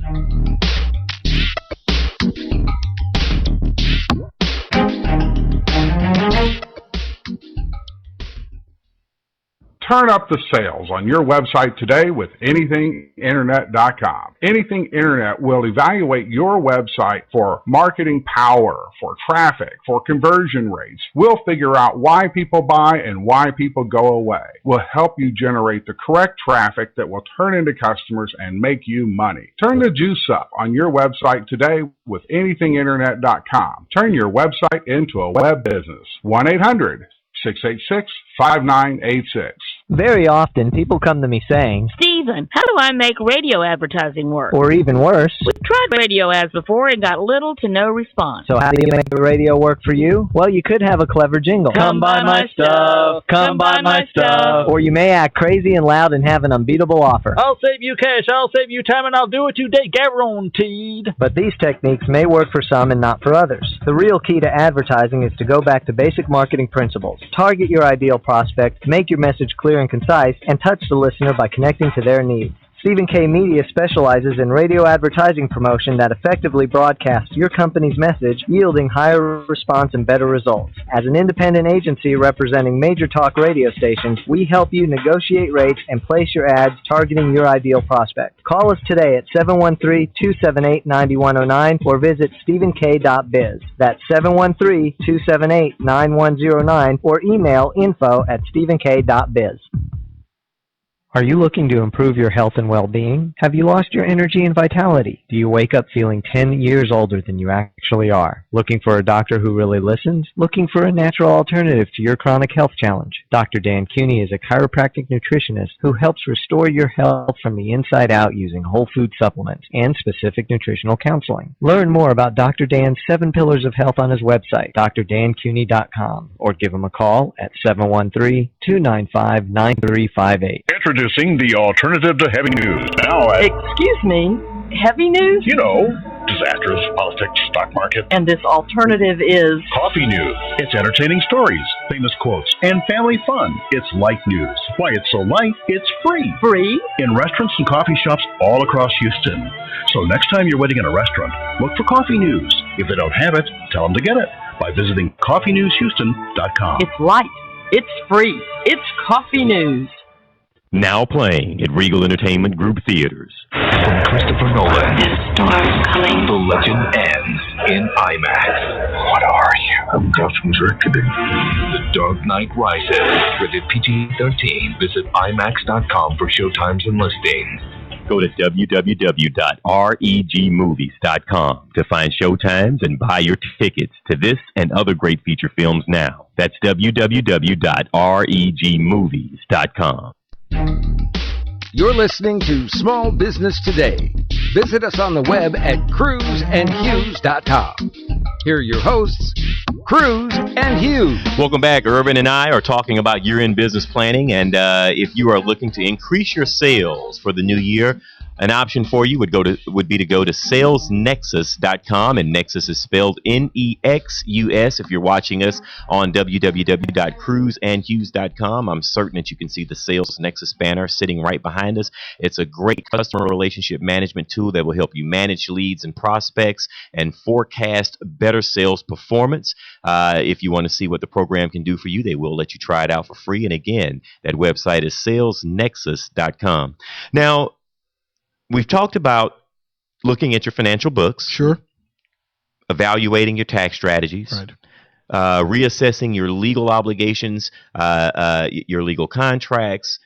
Turn up the sales on your website today with AnythingInternet.com. Anything Internet will evaluate your website for marketing power, for traffic, for conversion rates. We'll figure out why people buy and why people go away. We'll help you generate the correct traffic that will turn into customers and make you money. Turn the juice up on your website today with AnythingInternet.com. Turn your website into a web business. 1-800-686-5986. Very often, people come to me saying, Stephen, how do I make radio advertising work? Or even worse, We've tried radio ads before and got little to no response. So how do you make the radio work for you? Well, you could have a clever jingle. Come buy my stuff. Come buy my stuff. Or you may act crazy and loud and have an unbeatable offer. I'll save you cash. I'll save you time, and I'll do it today, guaranteed. But these techniques may work for some and not for others. The real key to advertising is to go back to basic marketing principles. Target your ideal prospect, make your message clear and concise, and touch the listener by connecting to their needs. Stephen K. Media specializes in radio advertising promotion that effectively broadcasts your company's message, yielding higher response and better results. As an independent agency representing major talk radio stations, we help you negotiate rates and place your ads targeting your ideal prospect. Call us today at 713-278-9109 or visit stephenk.biz. That's 713-278-9109 or email info@stephenk.biz. Are you looking to improve your health and well-being? Have you lost your energy and vitality? Do you wake up feeling 10 years older than you actually are? Looking for a doctor who really listens? Looking for a natural alternative to your chronic health challenge? Dr. Dan Cuny is a chiropractic nutritionist who helps restore your health from the inside out using whole food supplements and specific nutritional counseling. Learn more about Dr. Dan's 7 Pillars of Health on his website, drdancuny.com, or give him a call at 713-295-9358. Introducing the alternative to heavy news. Now, Excuse me, heavy news? you know, Disasters, politics, stock market. And this alternative is Coffee News. It's entertaining stories, famous quotes, and family fun. It's light news. Why it's so light, it's free. free. In restaurants and coffee shops all across Houston. So next time you're waiting in a restaurant, look for Coffee News. If they don't have it, tell them to get it by visiting coffeenewshouston.com. It's light. It's free. It's Coffee News. Now playing at Regal Entertainment Group Theaters. From Christopher Nolan, the legend ends in IMAX. What are you? I'm Gotham's Reckoning. The Dark Knight Rises. Rated PG-13. Visit IMAX.com for showtimes and listings. Go to www.regmovies.com to find showtimes and buy your tickets to this and other great feature films now. That's www.regmovies.com. You're listening to Small Business Today. Visit us on the web at cruzandhughes.com. Here are your hosts, Cruz and Hughes. Welcome back. Urban and I are talking about year-end business planning, and if you are looking to increase your sales for the new year, an option for you would be to go to salesnexus.com, and Nexus is spelled Nexus. If you're watching us on www.cruzandhughes.com, I'm certain that you can see the Sales Nexus banner sitting right behind us. It's a great customer relationship management tool that will help you manage leads and prospects and forecast better sales performance. If you want to see what the program can do for you, they will let you try it out for free. And again, that website is salesnexus.com. Now, we've talked about looking at your financial books. Sure. Evaluating your tax strategies. Right. Reassessing your legal obligations, your legal contracts,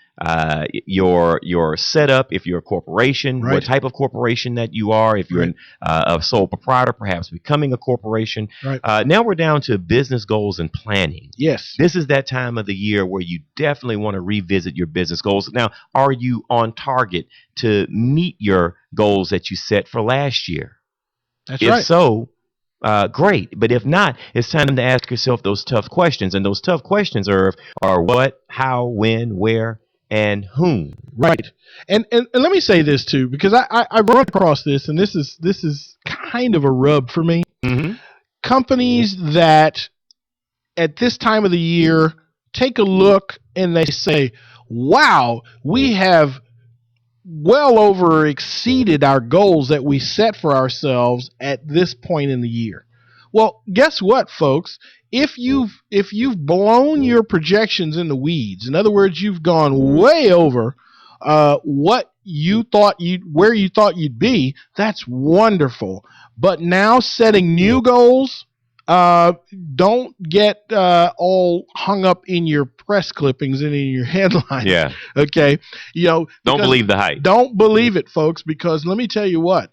your setup, if you're a corporation, Right. what type of corporation that you are, if you're a sole proprietor, perhaps becoming a corporation. Right. Now we're down to business goals and planning. Yes. This is that time of the year where you definitely want to revisit your business goals. Now, are you on target to meet your goals that you set for last year? That's If right. so, great. But if not, it's time to ask yourself those tough questions. And those tough questions are what, how, when, where, and whom. Right. And let me say this too, because I run across this, and this is kind of a rub for me. Mm-hmm. Companies that at this time of the year take a look and they say, wow, we have well over exceeded our goals that we set for ourselves at this point in the year. Well, guess what, folks? If you've blown your projections in the weeds, in other words, you've gone way over what you thought where you thought you'd be, that's wonderful. But now setting new goals, don't get all hung up in your press clippings and in your headlines. Yeah. Okay. Don't believe the hype. Don't believe it, folks, because let me tell you what.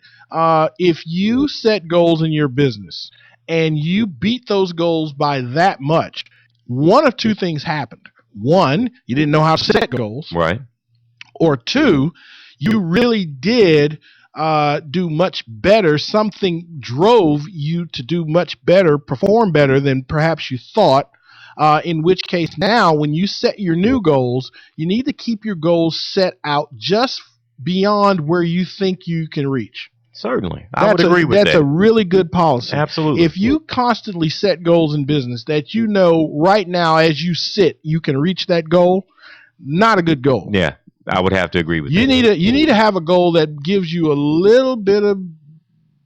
If you set goals in your business and you beat those goals by that much, one of two things happened. One, you didn't know how to set goals. Right. Or two, you really did do much better. Something drove you to do much better, perform better than perhaps you thought. In which case now, when you set your new goals, you need to keep your goals set out just beyond where you think you can reach. Certainly. I would agree with that. That's a really good policy. Absolutely. If you constantly set goals in business that you know right now as you sit, you can reach that goal, not a good goal. Yeah, I would have to agree with that. You need to have a goal that gives you a little bit of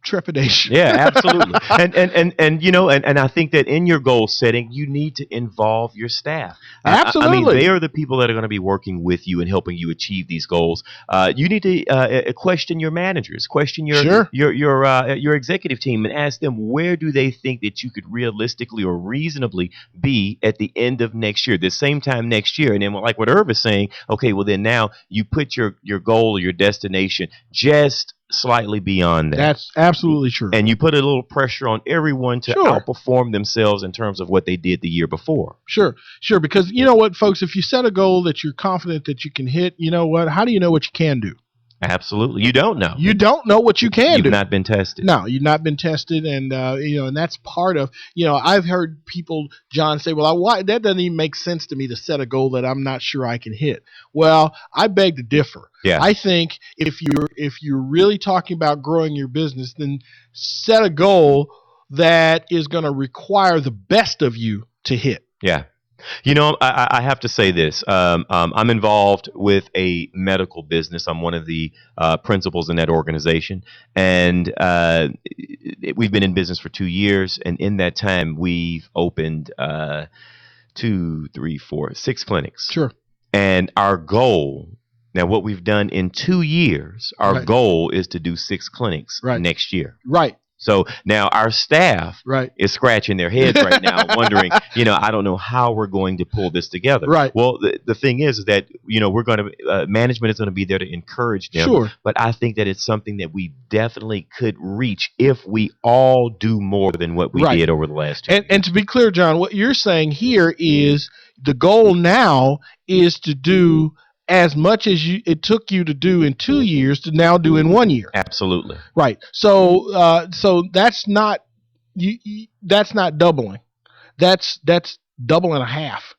trepidation. Yeah, absolutely. and I think that in your goal setting, you need to involve your staff. Absolutely. I mean, they are the people that are going to be working with you and helping you achieve these goals. You need to question your managers, question your executive team, and ask them, where do they think that you could realistically or reasonably be at the end of next year, the same time next year. And then, like what Irv is saying, okay, well then now you put your goal or your destination just slightly beyond that. That's absolutely true. And you put a little pressure on everyone to outperform themselves in terms of what they did the year before. Sure. Because you know what, folks, if you set a goal that you're confident that you can hit, you know what? How do you know what you can do? Absolutely. You don't know. You don't know what you can do. You've not been tested. No, you've not been tested, and and that's part of. I've heard people, John, say, "Well, that doesn't even make sense to me to set a goal that I'm not sure I can hit." Well, I beg to differ. Yeah. I think if you're really talking about growing your business, then set a goal that is going to require the best of you to hit. Yeah. I have to say this. I'm involved with a medical business. I'm one of the principals in that organization. And we've been in business for 2 years. And in that time, we've opened 6 clinics. Sure. And our goal, now what we've done in 2 years, our goal is to do 6 clinics next year. Right. So now our staff is scratching their heads right now, wondering, I don't know how we're going to pull this together. Right. Well, the thing is that, we're going to, management is going to be there to encourage them. Sure. But I think that it's something that we definitely could reach if we all do more than what we did over the last 2 years. And to be clear, John, what you're saying here is the goal now is to do as much as it took you to do in 2 years to now do in 1 year. Absolutely. Right. So that's not that's not doubling. That's double and a half.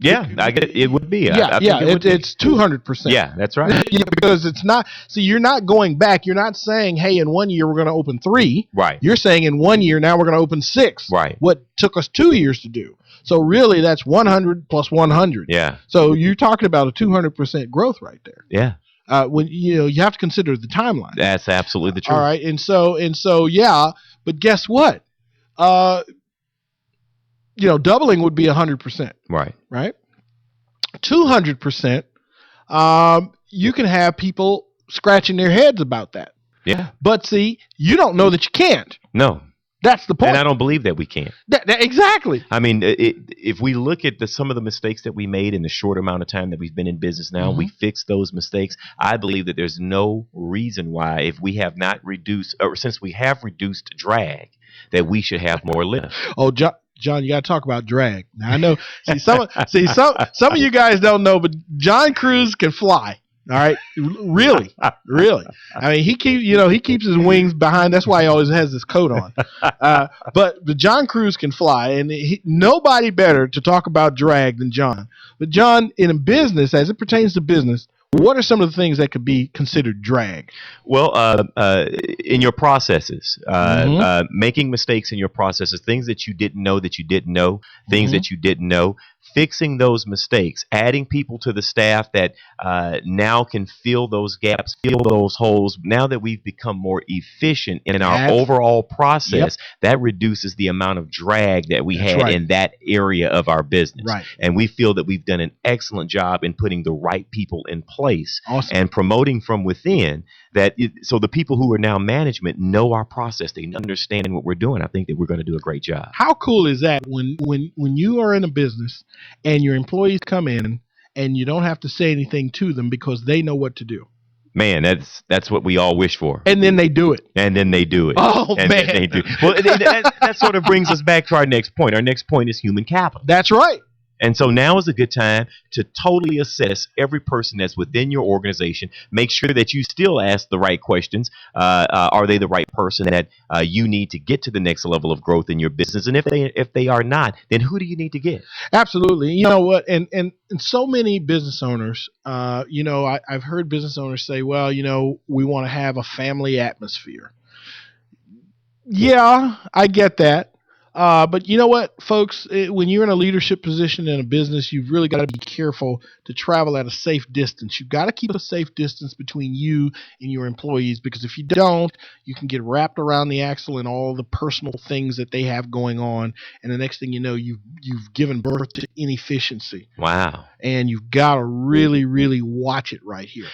Yeah, I get it. It would be. It's 200%. Yeah, that's right. Because it's not. See, you're not going back. You're not saying, "Hey, in 1 year we're going to open 3." Right. You're saying in 1 year now we're going to open 6. Right. What took us 2 years to do. So really, that's 100 plus 100. Yeah. So you're talking about a 200% growth right there. Yeah. When you have to consider the timeline. That's absolutely the truth. All right, and so yeah, but guess what? Doubling would be 100%. Right. Right. 200%. You can have people scratching their heads about that. Yeah. But see, you don't know that you can't. No. That's the point. And I don't believe that we can. Exactly. I mean, if we look at some of the mistakes that we made in the short amount of time that we've been in business now, we fixed those mistakes. I believe that there's no reason why, if we have not reduced, or since we have reduced drag, that we should have more lift. Oh, John, you got to talk about drag. Now I know. Some of you guys don't know, but John Cruz can fly. All right, really. I mean, he keeps his wings behind. That's why he always has this coat on. But John Cruz can fly, and nobody better to talk about drag than John. But John, in a business, as it pertains to business, what are some of the things that could be considered drag? Well, in your processes, making mistakes in your processes, things that you didn't know, things that you didn't know, fixing those mistakes, adding people to the staff that now can fill those gaps, fill those holes. Now that we've become more efficient in our overall process, that reduces the amount of drag that we had in that area of our business. Right. And we feel that we've done an excellent job in putting the right people in place and promoting from within so the people who are now management know our process. They understand what we're doing. I think that we're going to do a great job. How cool is that when you are in a business and your employees come in and you don't have to say anything to them because they know what to do? Man, that's what we all wish for. And then they do it. Oh, man. Then they do. Well, that sort of brings us back to our next point. Our next point is human capital. That's right. And so now is a good time to totally assess every person that's within your organization. Make sure that you still ask the right questions. Are they the right person that you need to get to the next level of growth in your business? And if they are not, then who do you need to get? Absolutely. You know what? And so many business owners, I've heard business owners say, well, we want to have a family atmosphere. Yeah, I get that. But you know what, folks, when you're in a leadership position in a business, you've really got to be careful to travel at a safe distance. You've got to keep a safe distance between you and your employees, because if you don't, you can get wrapped around the axle in all the personal things that they have going on. And the next thing you know, you've given birth to inefficiency. Wow. And you've got to really, really watch it right here.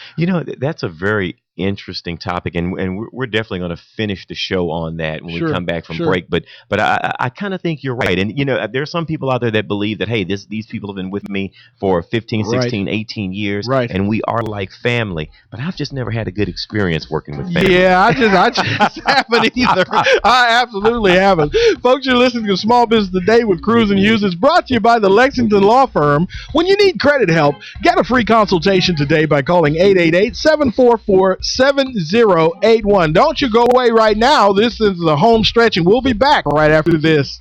That's a very interesting topic, and we're definitely going to finish the show on that when we come back from break. But I kind of think you're right. And, there are some people out there that believe that, hey, these people have been with me for 15, 16, 18 years, and we are like family. But I've just never had a good experience working with family. Yeah, I just haven't either. I absolutely haven't. Folks, you're listening to Small Business Today with Cruz and Hughes. It's brought to you by the Lexington Law Firm. When you need credit help, get a free consultation today by calling 888-744-7081. Don't you go away right now. This is the home stretch, and we'll be back right after this.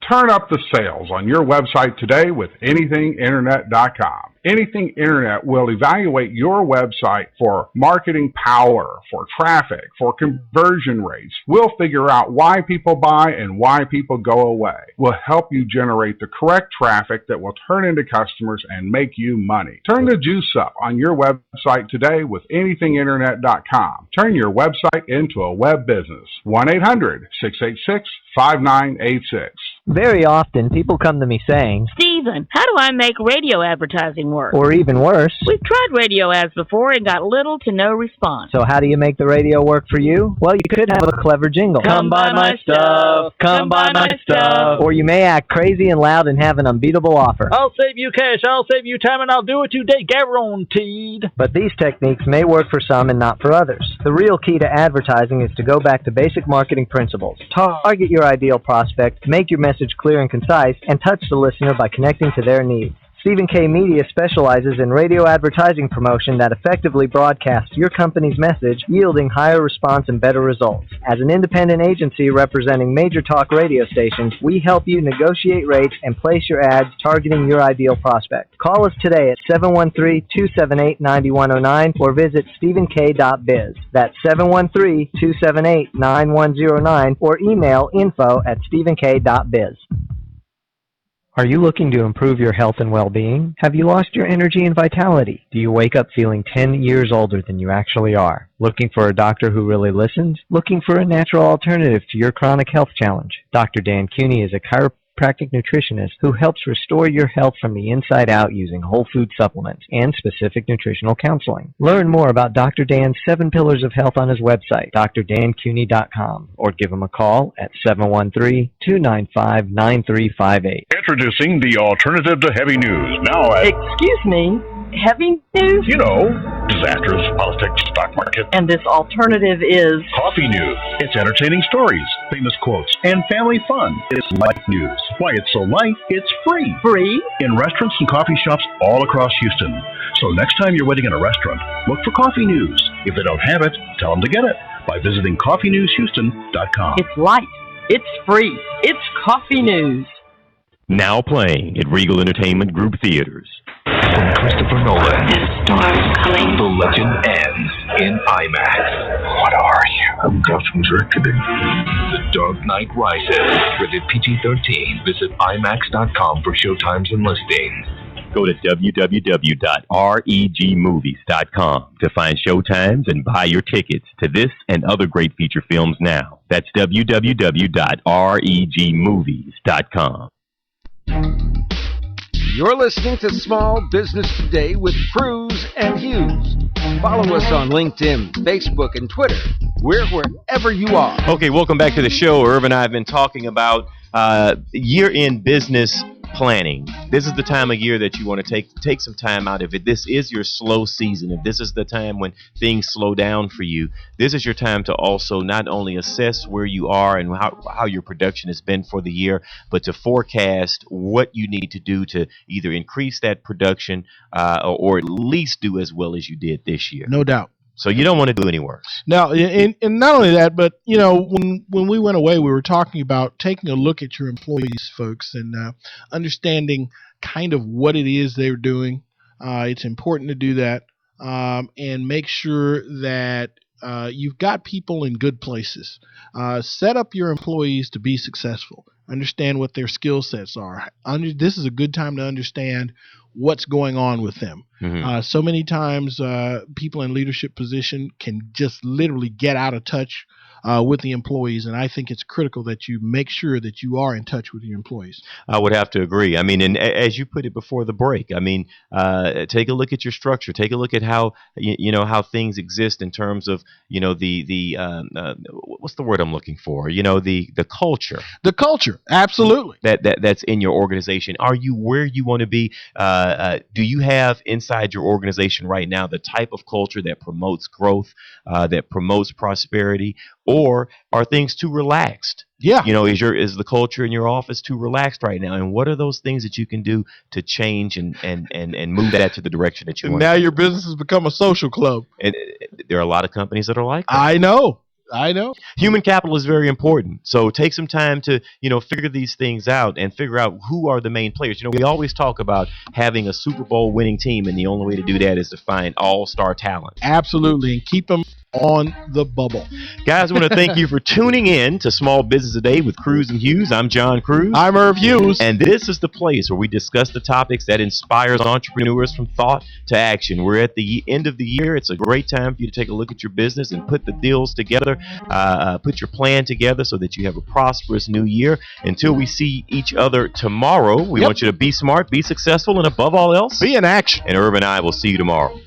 Turn up the sales on your website today with anythinginternet.com. Anything Internet will evaluate your website for marketing power, for traffic, for conversion rates. We'll figure out why people buy and why people go away. We'll help you generate the correct traffic that will turn into customers and make you money. Turn the juice up on your website today with anythinginternet.com. Turn your website into a web business. 1-800-686-5986. Very often, people come to me saying, Stephen, how do I make radio advertising work? Or even worse, we've tried radio ads before and got little to no response. So how do you make the radio work for you? Well, you could have a clever jingle. Come buy my stuff. Come buy my stuff. Or you may act crazy and loud and have an unbeatable offer. I'll save you cash, I'll save you time, and I'll do it today, guaranteed. But these techniques may work for some and not for others. The real key to advertising is to go back to basic marketing principles. Target your ideal prospect, make your message clear and concise, and touch the listener by connecting to their needs. Stephen K. Media specializes in radio advertising promotion that effectively broadcasts your company's message, yielding higher response and better results. As an independent agency representing major talk radio stations, we help you negotiate rates and place your ads targeting your ideal prospect. Call us today at 713-278-9109 or visit stephenk.biz. That's 713-278-9109 or email info@stephenk.biz. Are you looking to improve your health and well-being? Have you lost your energy and vitality? Do you wake up feeling 10 years older than you actually are? Looking for a doctor who really listens? Looking for a natural alternative to your chronic health challenge? Dr. Dan Cuny is a chiropractic nutritionist who helps restore your health from the inside out using whole food supplements and specific nutritional counseling. Learn more about Dr. Dan's 7 Pillars of Health on his website, drdancuny.com, or give him a call at 713-295-9358. Introducing the alternative to heavy news. Now Excuse me, heavy news? You know, disasters, politics, stock market. And this alternative is? Coffee news. It's entertaining stories, famous quotes, and family fun. It's light news. Why it's so light, it's free. Free? In restaurants and coffee shops all across Houston. So next time you're waiting in a restaurant, look for coffee news. If they don't have it, tell them to get it by visiting coffeenewshouston.com. It's light. It's free. It's coffee news. Now playing at Regal Entertainment Group Theaters. From Christopher Nolan, the legend ends in IMAX. What are you? I'm Gautam's reckoning. The Dark Knight Rises. Rated PG-13. Visit IMAX.com for showtimes and listings. Go to www.regmovies.com to find showtimes and buy your tickets to this and other great feature films now. That's www.regmovies.com. You're listening to Small Business Today with Cruz and Hughes. Follow us on LinkedIn, Facebook, and Twitter. We're wherever you are. Okay, welcome back to the show. Irv and I have been talking about year-end business planning. This is the time of year that you want to take some time out. If this is your slow season, if this is the time when things slow down for you, this is your time to also not only assess where you are and how your production has been for the year, but to forecast what you need to do to either increase that production or at least do as well as you did this year. No doubt. So you don't want to do any worse. Now, and not only that, but, when we went away, we were talking about taking a look at your employees, folks, and understanding kind of what it is they're doing. It's important to do that and make sure that you've got people in good places. Set up your employees to be successful. Understand what their skill sets are. This is a good time to understand what's going on with them. Mm-hmm. So many times people in leadership position can just literally get out of touch with the employees, and I think it's critical that you make sure that you are in touch with your employees. I would have to agree. I mean, and as you put it before the break, I mean, take a look at your structure. Take a look at how how things exist in terms of the what's the word I'm looking for? The culture. The culture, absolutely. That's in your organization. Are you where you want to be? Do you have inside your organization right now the type of culture that promotes growth, that promotes prosperity, or are things too relaxed? Yeah. Is the culture in your office too relaxed right now? And what are those things that you can do to change and move that to the direction that you want? Now your business has become a social club. And there are a lot of companies that are like that. I know. Human capital is very important. So take some time to, figure these things out and figure out who are the main players. We always talk about having a Super Bowl winning team, and the only way to do that is to find all-star talent. Absolutely. And keep them on the bubble. Guys, I want to thank you for tuning in to Small Business Today with Cruz and Hughes. I'm John Cruz. I'm Irv Hughes. And this is the place where we discuss the topics that inspires entrepreneurs from thought to action. We're at the end of the year. It's a great time for you to take a look at your business and put the deals together, put your plan together so that you have a prosperous new year. Until we see each other tomorrow, we want you to be smart, be successful, and above all else, be in action. And Irv and I will see you tomorrow.